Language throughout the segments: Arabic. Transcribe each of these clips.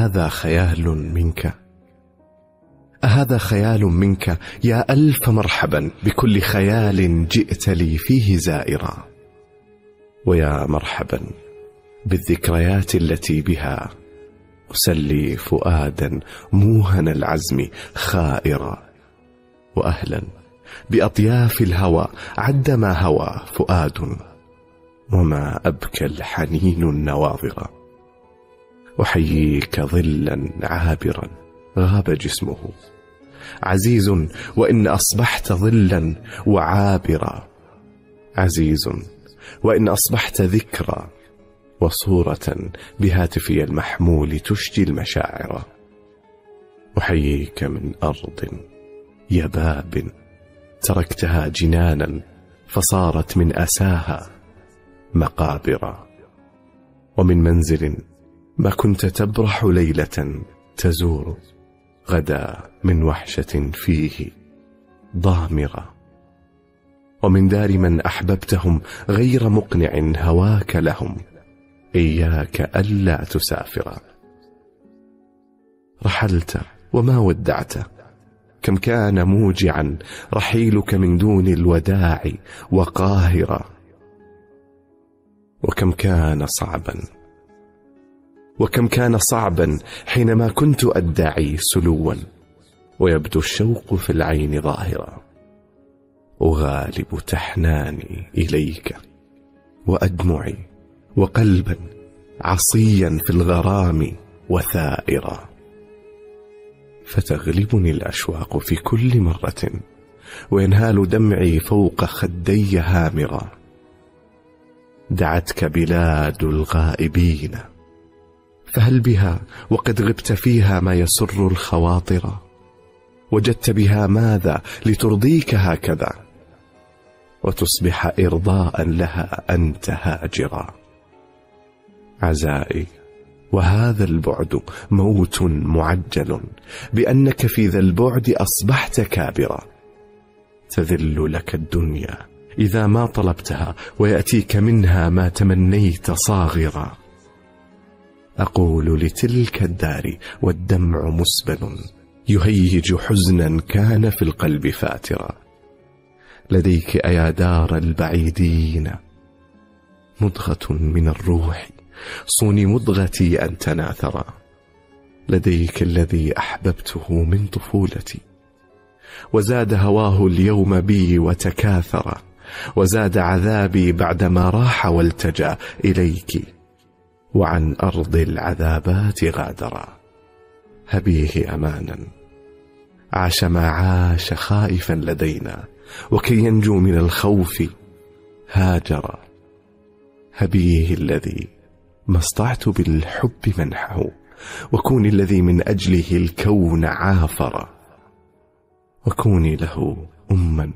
أهذا خيال منك؟ أهذا خيال منك؟ يا ألف مرحبا بكل خيال جئت لي فيه زائرا، ويا مرحبا بالذكريات التي بها أسلي فؤادا موهن العزم خائرا، وأهلا بأطياف الهوى عد ما هوى فؤاد وما أبكى الحنين النواظر. أحييك ظلا عابرا غاب جسمه، عزيز وإن أصبحت ظلا وعابرا، عزيز وإن أصبحت ذكرى وصورة بهاتفي المحمول تشجي المشاعر. أحييك من أرض يباب تركتها جنانا فصارت من أساها مقابر، ومن منزل ما كنت تبرح ليلة تزور غدا من وحشة فيه ضامرة، ومن دار من أحببتهم غير مقنع هواك لهم إياك ألا تسافر. رحلت وما ودعت، كم كان موجعا رحيلك من دون الوداع وقاهرا، وكم كان صعبا حينما كنت أدعي سلوا ويبدو الشوق في العين ظاهرا. أغالب تحناني إليك وأدمعي وقلبا عصيا في الغرام وثائرا، فتغلبني الأشواق في كل مرة وينهال دمعي فوق خدي هامرا. دعتك بلاد الغائبين، فهل بها وقد غبت فيها ما يسر الخواطر؟ وجدت بها ماذا لترضيك هكذا وتصبح إرضاء لها أنت هاجرا؟ عزائي، وهذا البعد موت معجل، بأنك في ذا البعد أصبحت كابرا. تذل لك الدنيا إذا ما طلبتها ويأتيك منها ما تمنيت صاغرا. أقول لتلك الدار والدمع مسبل يهيج حزنا كان في القلب فاترا. لديك أيا دار البعيدين مضغة من الروح، صوني مضغتي أن تناثرا. لديك الذي أحببته من طفولتي، وزاد هواه اليوم بي وتكاثر، وزاد عذابي بعدما راح والتجأ إليك، وعن أرض العذابات غادرا. هبيه أمانا عاش ما عاش خائفا لدينا، وكي ينجو من الخوف هاجر. هبيه الذي ما استطعت بالحب منحه، وكوني الذي من أجله الكون عافر. وكوني له أما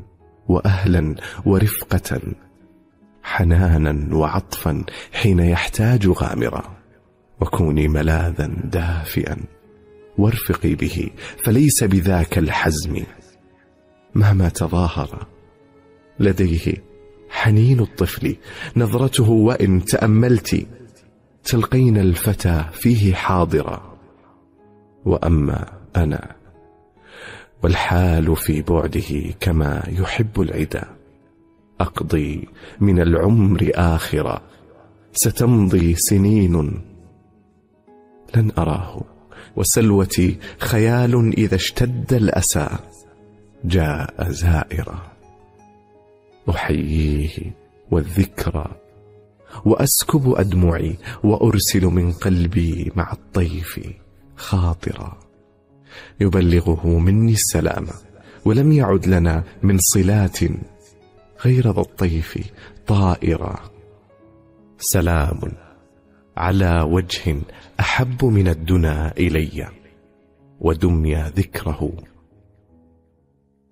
وأهلا ورفقة، حنانا وعطفا حين يحتاج غامرا. وكوني ملاذا دافئا وارفقي به، فليس بذاك الحزم مهما تظاهر. لديه حنين الطفل، نظرته وإن تأملت تلقين الفتى فيه حاضرا. وأما أنا والحال في بعده كما يحب العدا، أقضي من العمر آخرا. ستمضي سنين لن أراه، وسلوتي خيال إذا اشتد الأسى جاء زائرا. أحييه والذكرى وأسكب أدمعي، وأرسل من قلبي مع الطيف خاطرا. يبلغه مني السلام، ولم يعد لنا من صلات غير ذا الطيف طائرا. سلام على وجه أحب من الدنا إلي، ودمي ذكره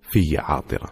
في عاطرة.